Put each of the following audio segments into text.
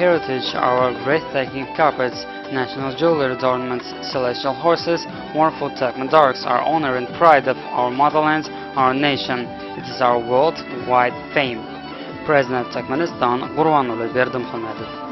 heritage, our breathtaking carpets, national jewelry adornments, celestial horses, wonderful Turkmen dogs, our honor and pride of our motherland, our nation. It is our worldwide fame. President of Turkmenistan, Gurbanguly Berdimuhamedov.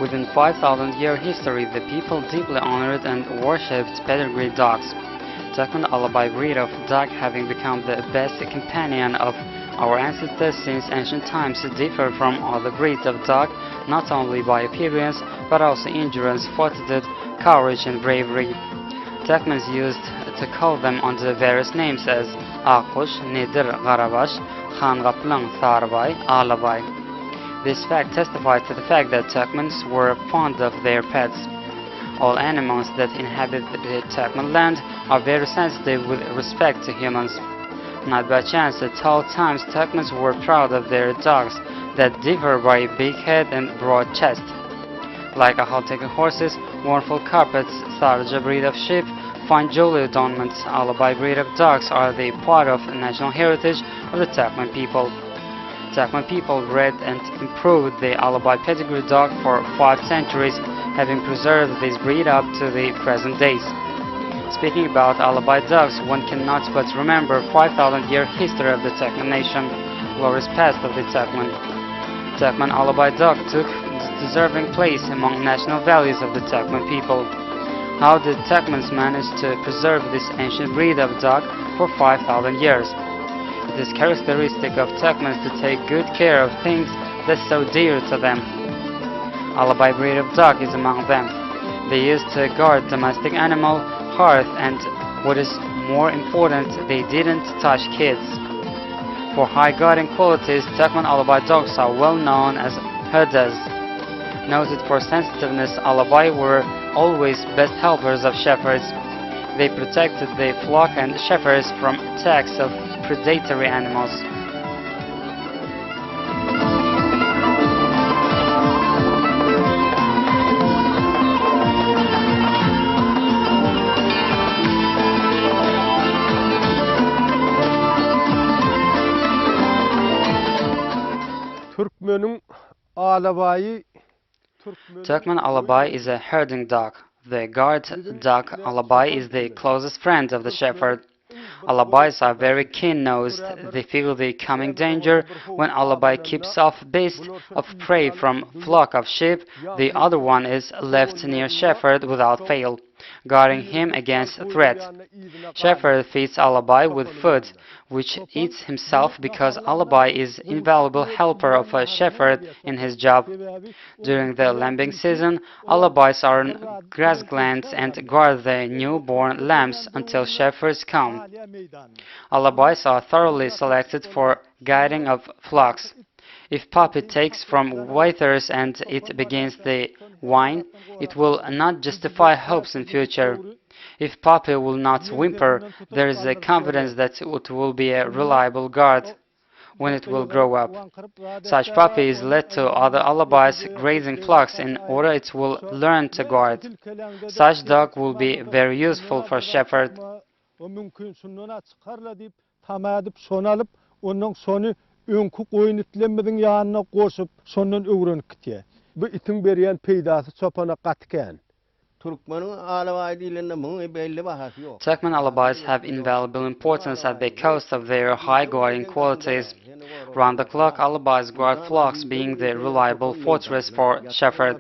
Within 5,000-year history, the people deeply honored and worshipped pedigree dogs. Turkmen Alabai breed of dog, having become the best companion of our ancestors since ancient times, differ from other breeds of dog not only by appearance but also endurance, fortitude, courage, and bravery. Turkmens used to call them under various names as Aqush, Nedir, Garabash, Khangaplang, Sarbai, Alabai. This fact testifies to the fact that Turkmens were fond of their pets. All animals that inhabit the Turkmen land are very sensitive with respect to humans. Not by chance, at all times Turkmens were proud of their dogs that differ by big head and broad chest. Like Ahalteki horses, wonderful carpets, Sarja breed of sheep, fine jewelry adornments, Alabai breed of dogs are the part of the national heritage of the Turkmen people. Turkmen people bred and improved the Alabai pedigree dog for 5 centuries, having preserved this breed up to the present days. Speaking about Alabai dogs, one cannot but remember 5,000-year history of the Turkmen nation, glorious past of the Turkmen. Turkmen Alabai dog took a deserving place among national values of the Turkmen people. How did Turkmens manage to preserve this ancient breed of dog for 5,000 years? It is characteristic of Turkmens to take good care of things that are so dear to them. Alabai breed of dog is among them. They used to guard domestic animal, hearth, and what is more important, they didn't touch kids. For high guarding qualities, Turkmen Alabai dogs are well known as herders. Noted for sensitiveness, Alabai were always best helpers of shepherds. They protected the flock and shepherds from attacks of predatory animals. Turkmen Alabai is a herding dog. The guard dog Alabai is the closest friend of the shepherd. Alabais are very keen-nosed. They feel the coming danger. When Alabai keeps off beast of prey from flock of sheep, the other one is left near shepherd without fail, guarding him against threat. Shepherd feeds Alabai with food, which eats himself because Alabai is invaluable helper of a shepherd in his job. During the lambing season, Alabais are on grasslands and guard the newborn lambs until shepherds come. Alabais are thoroughly selected for guiding of flocks. If puppy takes from waiters and it begins the whine, it will not justify hopes in future. If puppy will not whimper, there is a confidence that it will be a reliable guard when it will grow up. Such puppy is led to other Alabais grazing flocks in order it will learn to guard. Such dog will be very useful for shepherd. Önkü koyun itlenmedin yanına koşup sonun öğrenip gidiyor. Bu itin beriyen peydası çopana katken. Turkmenistanski Alabai dilinde mığı belli bahası yok. Turkmen Alabais have invaluable importance at because of their high guarding qualities. Round-the-clock Alabais guard flocks, being the reliable fortress for shepherd.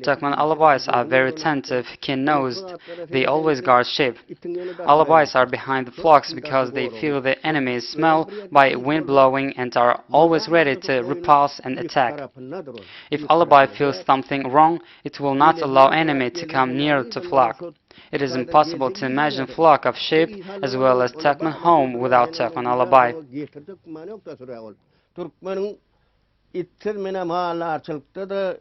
Turkmen Alabais are very attentive, keen-nosed. They always guard sheep. Alabais are behind the flocks because they feel the enemy's smell by wind blowing and are always ready to repulse and attack. If Alabai feels something wrong, it will not allow enemy to come near to flock. It is impossible to imagine flock of sheep as well as Turkmen home without Turkmen Alabai. Türkmenin itsiz mene malarçılıkta da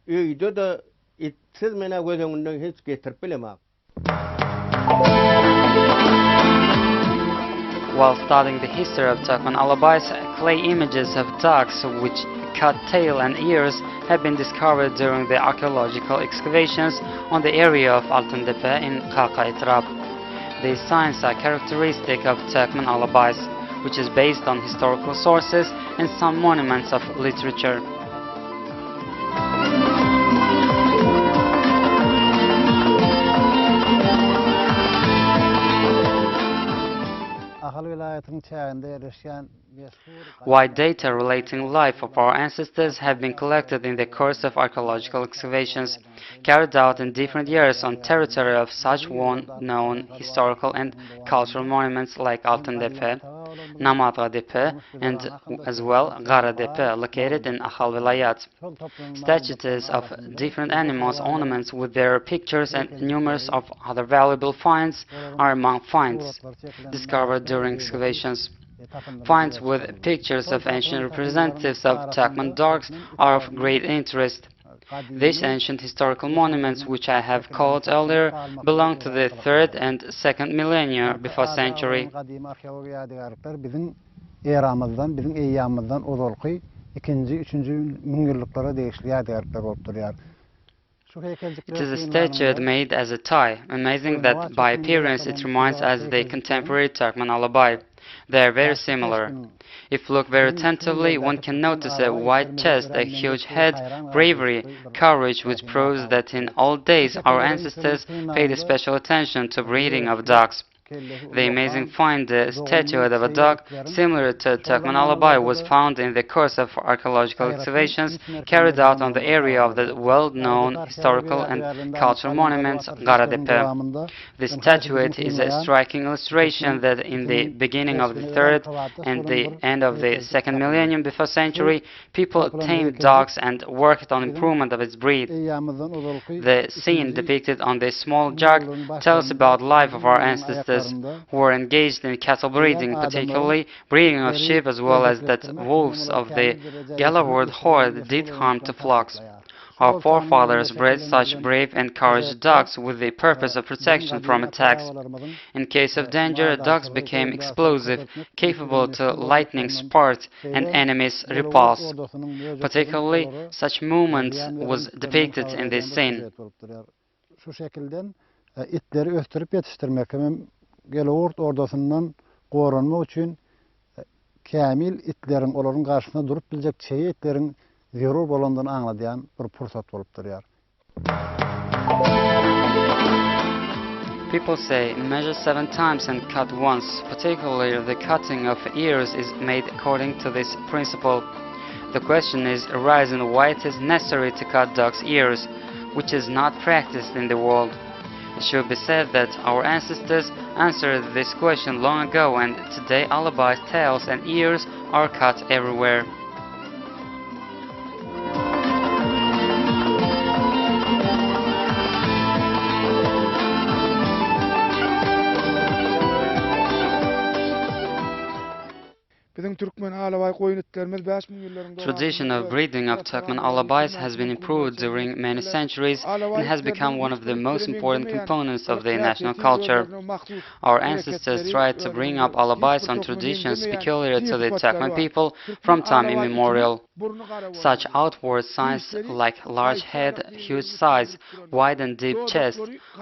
öydü de itsiz mene gözünden hiç getirip bilemek. While studying the history of Turkmen Alabais, clay images of dogs which cut tail and ears have been discovered during the archaeological excavations on the area of Altıntepe in Kakaitrab. These signs are characteristic of Turkmen Alabais, which is based on historical sources and some monuments of literature. Wide data relating life of our ancestors have been collected in the course of archaeological excavations carried out in different years on territory of such known historical and cultural monuments like Altıntepe, Namadağtepe, and as well Garatepe, located in Ahal Vilayat. Statues of different animals, ornaments with their pictures, and numerous of other valuable finds are among finds discovered during excavations. Finds with pictures of ancient representatives of Turkmen dogs are of great interest. These ancient historical monuments, which I have called earlier, belong to the 3rd and 2nd millennia before century. It is a statue made as a tie. Amazing that by appearance it reminds us of the contemporary Turkmen Alabai. They are very similar. If you look very attentively, one can notice a wide chest, a huge head, bravery, courage, which proves that in old days our ancestors paid special attention to breeding of dogs. The amazing find, the statuette of a dog similar to Turkmen Alabai, was found in the course of archaeological excavations carried out on the area of the well-known historical and cultural monument Garatepe. The statuette is a striking illustration that in the beginning of the 3rd and the end of the 2nd millennium before century, people tamed dogs and worked on improvement of its breed. The scene depicted on this small jug tells about life of our ancestors who were engaged in cattle breeding, particularly breeding of sheep, as well as that wolves of the Galloward horde did harm to flocks. Our forefathers bred such brave and courageous dogs with the purpose of protection from attacks. In case of danger, dogs became explosive, capable to lightning spark and enemies repulse. Particularly, such movement was depicted in this scene. Galoğurt ordasından korunmak için kamil itlerin onların karşısında durup bilecek şeyi itlerin zerur olandığını anlayan bir fırsat olup duruyor. People say measure 7 times and cut once. Particularly, the cutting of ears is made according to this principle. The question is arising why it is necessary to cut dogs' ears, which is not practiced in the world. It should be said that our ancestors answered this question long ago, and today Alabai's tails and ears are cut everywhere. Tradition of breeding of Turkmen Alabais has been improved during many centuries and has become one of the most important components of the national culture. Our ancestors tried to bring up Alabais on traditions peculiar to the Turkmen people from time immemorial. Such outward signs like large head, huge size, wide and deep chest,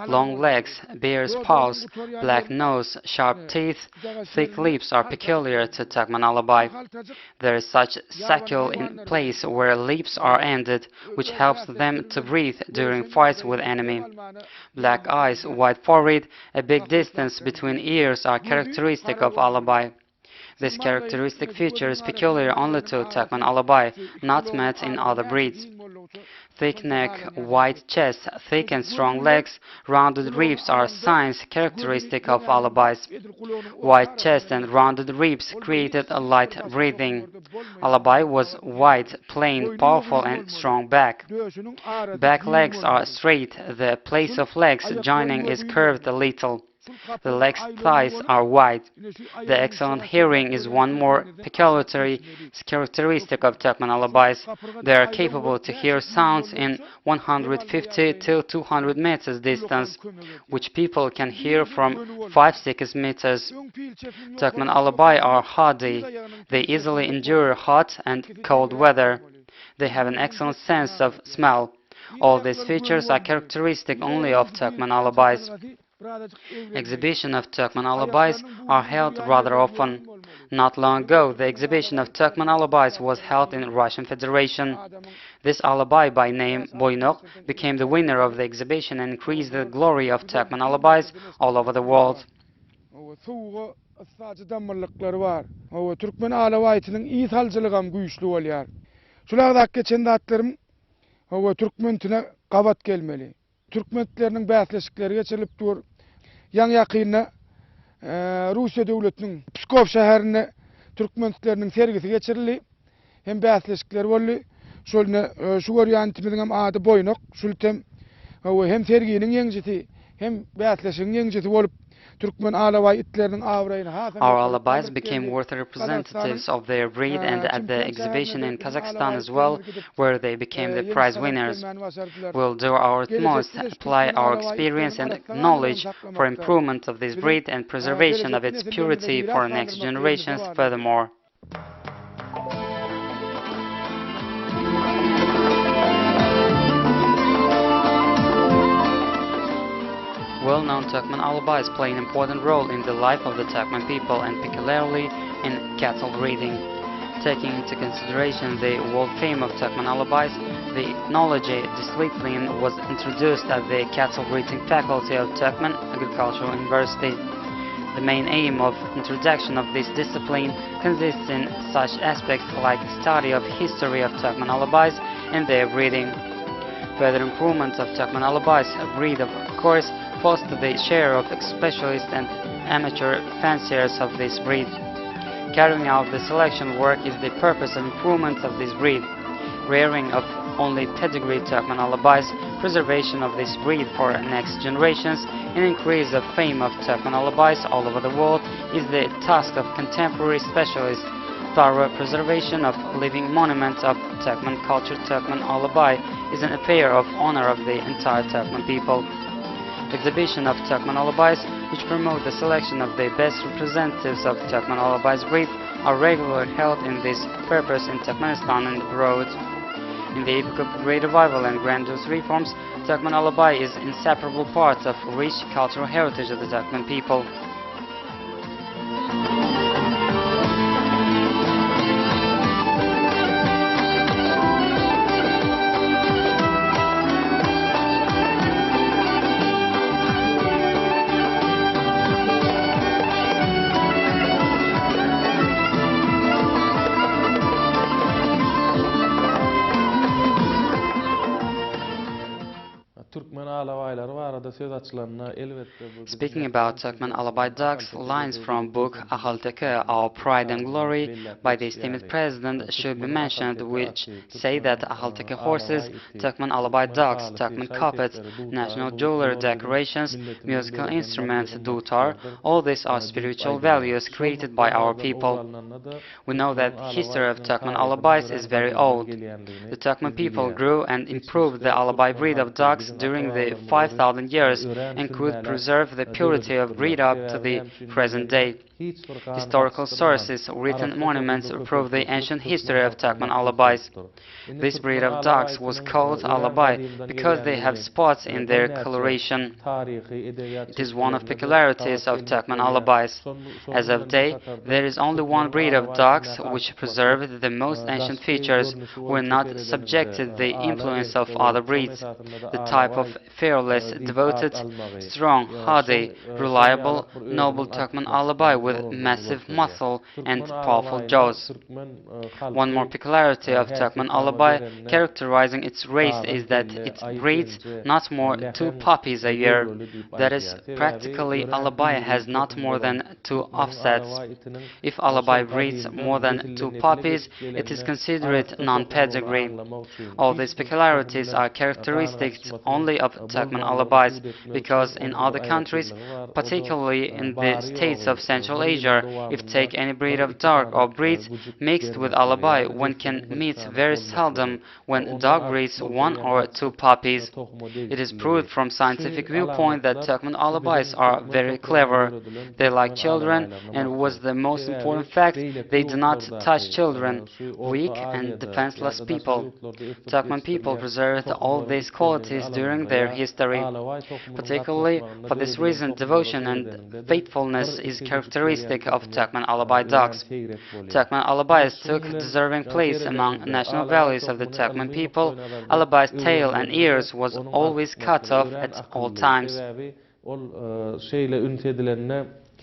long legs, bear's paws, black nose, sharp teeth, thick lips are peculiar to Turkmen Alabai. There is such saccule in place where lips are ended, which helps them to breathe during fights with enemy. Black eyes, wide forehead, a big distance between ears are characteristic of Alabai. This characteristic feature is peculiar only to Turkmen Alabai, not met in other breeds. Thick neck, wide chest, thick and strong legs, rounded ribs are signs characteristic of Alabais. Wide chest and rounded ribs created a light breathing. Alabai was wide, plain, powerful and strong back. Back legs are straight, the place of legs joining is curved a little. The legs' thighs are wide. The excellent hearing is one more peculiar characteristic of Turkmen Alabais. They are capable to hear sounds in 150 to 200 meters distance, which people can hear from 5-6 meters. Turkmen Alabai are hardy. They easily endure hot and cold weather. They have an excellent sense of smell. All these features are characteristic only of Turkmen Alabais. Exhibitions of Turkmen Alabais are held rather often. Not long ago, the exhibition of Turkmen Alabais was held in Russian Federation. This Alabai, by name Boynok, became the winner of the exhibition and increased the glory of Turkmen Alabais all over the world. Türkmen alabaytının iyi salcılığım güçlü oluyor. Şulardaki geçen atlarım Türkmentine kabat gelmeli. Türkmentlerinin bäsleşikleri geçirilip dur. Yan yakınına Rusya devletinin Pskov şehrine Türkmentlerinin sergisi geçirildi. Hem bäsleşikleri bolly. Şu oryantimizin hem adı Boynok. Şultem hem serginin yeňjisi hem bäsleşigin yeňjisi bolup Our Alabais became worthy representatives of their breed and at the exhibition in Kazakhstan as well, where they became the prize winners. We'll do our utmost, apply our experience and knowledge for improvement of this breed and preservation of its purity for next generations furthermore. Well-known Turkmen Alabais play an important role in the life of the Turkmen people and peculiarly in cattle breeding. Taking into consideration the world fame of Turkmen Alabais, the ethnology discipline was introduced at the cattle breeding faculty of Turkmen Agricultural University. The main aim of introduction of this discipline consists in such aspects like study of history of Turkmen Alabais and their breeding. Further improvement of Turkmen Alabais breed, of course, foster the share of specialist and amateur fanciers of this breed. Carrying out the selection work is the purpose of improvement of this breed. Rearing of only pedigree Turkmen Alabais, preservation of this breed for next generations, and increase of fame of Turkmen Alabais all over the world is the task of contemporary specialists. Thorough preservation of living monuments of Turkmen culture Turkmen Alabai is an affair of honor of the entire Turkmen people. Exhibition of Turkmen Alabais, which promote the selection of the best representatives of Turkmen Alabais breed, are regularly held in this purpose in Turkmenistan and abroad. In the epoch of great revival and grandiose reforms, Turkmen Alabai is an inseparable part of rich cultural heritage of the Turkmen people. Speaking about Turkmen Alabai ducks, lines from book Ahalteke, Our Pride and Glory, by the esteemed president should be mentioned, which say that Ahalteke horses, Turkmen Alabai ducks, Turkmen carpets, national jewelry decorations, musical instruments, dutar, all these are spiritual values created by our people. We know that the history of Turkmen Alabais is very old. The Turkmen people grew and improved the Alabai breed of ducks during the 5,000 years and could preserve the purity of breed up to the present day. Historical sources, written monuments prove the ancient history of Turkmen Alabais. This breed of dogs was called Alabai because they have spots in their coloration. It is one of peculiarities of Turkmen Alabais. As of date, there is only one breed of dogs which preserved the most ancient features, were not subjected to the influence of other breeds. The type of fearless, devoted, strong, hardy, reliable, noble Turkmen Alabai with massive muscle and powerful jaws. One more peculiarity of Turkmen Alabai characterizing its race is that it breeds not more 2 puppies a year. That is, practically Alabai has not more than 2 offsets. If Alabai breeds more than 2 puppies, it is considered non-pedigree. All these peculiarities are characteristics only of Turkmen Alabais, because in other countries, particularly in the states of Central Asia, if take any breed of dog or breeds mixed with Alabai, one can meet very seldom when dog breeds 1 or 2 puppies. It is proved from scientific viewpoint that Turkmen Alabais are very clever. They like children, and was the most important fact, they do not touch children, weak and defenseless people. Turkmen people preserved all these qualities during their history. Particularly for this reason, devotion and faithfulness is characteristic of Turkmen Alabai dogs. Turkmen Alabais took deserving place among national values of the Turkmen people. Alabai's tail and ears was always cut off at all times.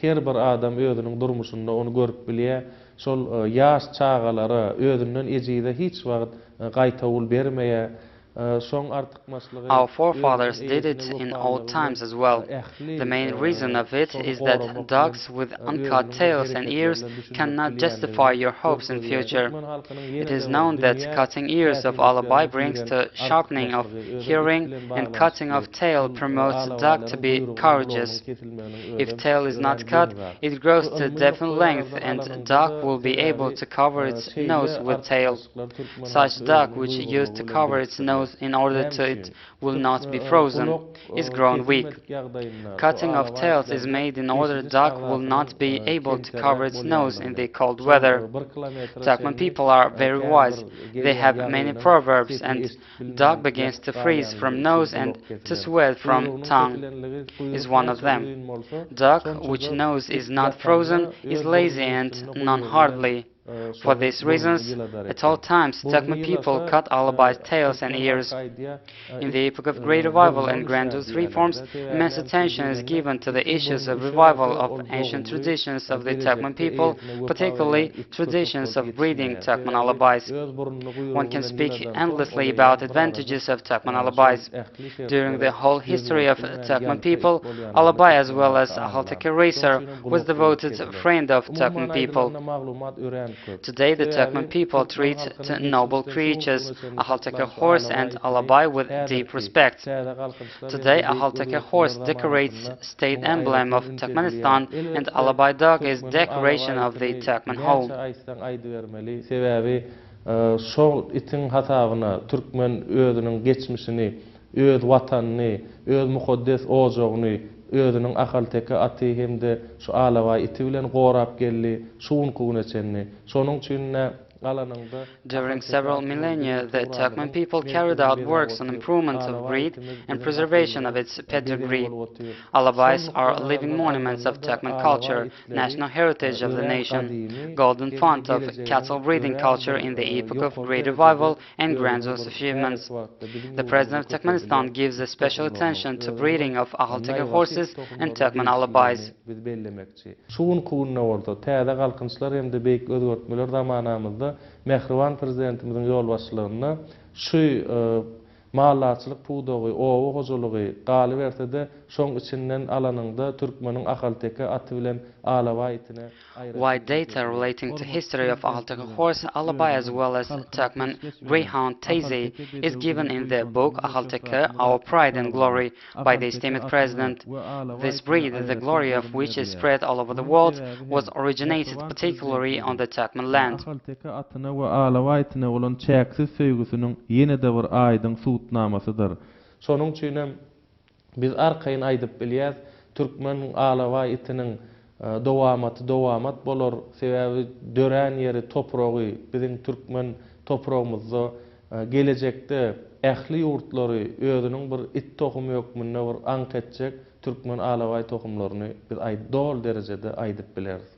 Her bir adam özünün durmuşunda onu görüp bilýär. Şol ýaş çağalara özünden ejide hiç wagt gaýta ul bermeýär. Our forefathers did it in old times as well. The main reason of it is that dogs with uncut tails and ears cannot justify your hopes in future. It is known that cutting ears of Alabai brings to sharpening of hearing, and cutting of tail promotes dog to be courageous. If tail is not cut, it grows to definite length and dog will be able to cover its nose with tail. Such dog which used to cover its nose in order to it will not be frozen, is grown weak. Cutting of tails is made in order dog will not be able to cover its nose in the cold weather. Turkmen people are very wise. They have many proverbs, and dog begins to freeze from nose and to sweat from tongue is one of them. Dog which nose is not frozen is lazy and non-hardly. For these reasons, at all times, Turkmen people cut Alabai's tails and ears. In the epoch of great revival and grandiose reforms, immense attention is given to the issues of revival of ancient traditions of the Turkmen people, particularly traditions of breeding Turkmen Alabais. One can speak endlessly about advantages of Turkmen Alabais. During the whole history of Turkmen people, Alabai as well as Ahalteki Racer was devoted friend of Turkmen people. Today, the Turkmen people treat noble creatures, a Halteke horse and Alabai, with deep respect. Today, a Halteke horse decorates state emblem of Turkmenistan, and Alabai dog is decoration of the Turkmen home. Şol itin hatagına Türkmen özünün geçmişini, öz vatanını, öz mukaddes oğuzunu, özünün ahalteki atı hem de şu Alabai iti bilen gorap gelli, suun kuğuneçenni. Sonun için During several millennia, the Turkmen people carried out works on improvement of breed and preservation of its pedigree. Alabais are living monuments of Turkmen culture, national heritage of the nation, golden font of cattle breeding culture in the epoch of great revival and grandiose achievements. The President of Turkmenistan gives a special attention to breeding of Ahalteki horses and Turkmen Alabais. Suun kuğunna oldu. Täze kalkınçlar hem de beyik özgörtmeler zamanamızda Mehrivan prezidentimizin yol başçılığına şu mallaçılık puğdağı, oğu hozuluğu qalı vertede son içinden alanında Türkmenin Ahalteki atı bilen Alabai itine Wide data relating to history of Ahalteki horse, Alabai as well as Turkmen greyhound Teyze is given in the book Ahalteki, Our Pride and Glory by the esteemed President. This breed, the glory of which is spread all over the world, was originated particularly on the Turkmen land. Ahalteki atına ve Alabai itine olan çeksiz sevgisinin yine de bir aydın suutnamasıdır. Şonuň üçin hem biz arkaýyn aýdyp bilýäs, Türkmen Alabai itiniň dowamat bolar. Sebäbi dörän ýeri topragy, biziň türkmen topragymyzda gelecekde ähli ýurtlary özüniň bir it tohumy ýokmunda bir ank etjek Türkmen Alabai tohumlaryny biz dol derejede aýdyp bileriz.